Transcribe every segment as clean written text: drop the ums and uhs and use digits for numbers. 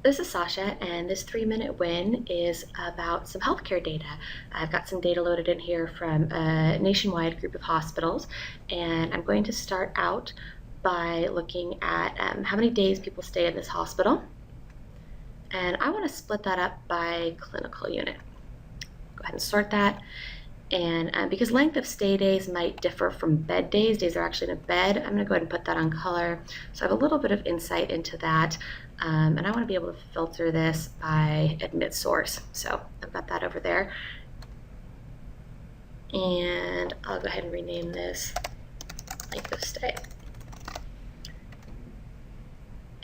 This is Sasha, and this 3-minute win is about some healthcare data. I've got some data loaded in here from a nationwide group of hospitals, and I'm going to start out by looking at how many days people stay in this hospital. And I want to split that up by clinical unit. Go ahead and sort that. And because length of stay days might differ from bed days, days are actually in a bed, I'm going to go ahead and put that on color. So I have a little bit of insight into that. And I want to be able to filter this by admit source. So I've got that over there. And I'll go ahead and rename this length of stay.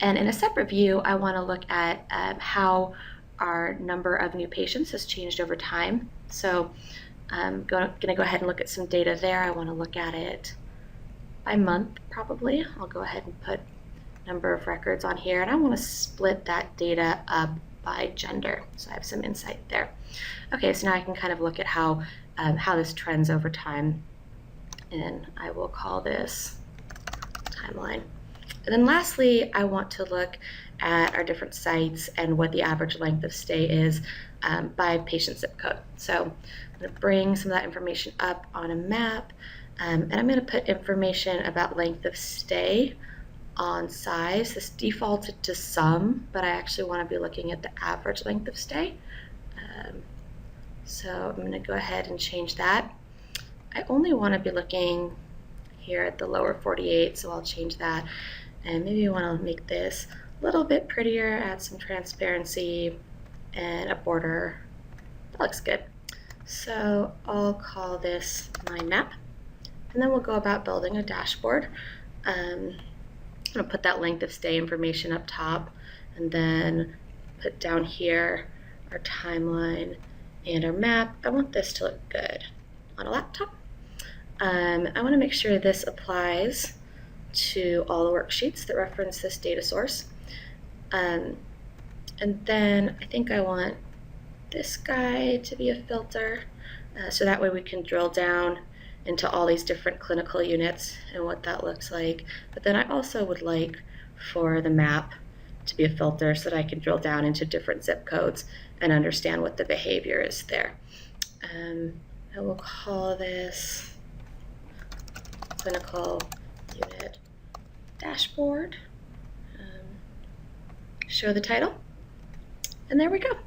And in a separate view, I want to look at how our number of new patients has changed over time. So I'm going to go ahead and look at some data there. I want to look at it by month, probably. I'll go ahead and put number of records on here, and I want to split that data up by gender, so I have some insight there. Okay, so now I can kind of look at how this trends over time, and I will call this timeline. And then lastly, I want to look at our different sites and what the average length of stay is by patient zip code. So I'm going to bring some of that information up on a map, and I'm going to put information about length of stay on size. This defaulted to some, but I actually want to be looking at the average length of stay. So I'm going to go ahead and change that. I only want to be looking here at the lower 48, so I'll change that. And maybe I want to make this a little bit prettier, add some transparency and a border. That looks good. So I'll call this my map, and then we'll go about building a dashboard. I'm going to put that length of stay information up top, and then put down here our timeline and our map. I want this to look good on a laptop. I want to make sure this applies to all the worksheets that reference this data source. And then I think I want this guy to be a filter, so that way we can drill down into all these different clinical units and what that looks like. But then I also would like for the map to be a filter so that I can drill down into different zip codes and understand what the behavior is there. I will call this clinical unit dashboard. Show the title, and there we go.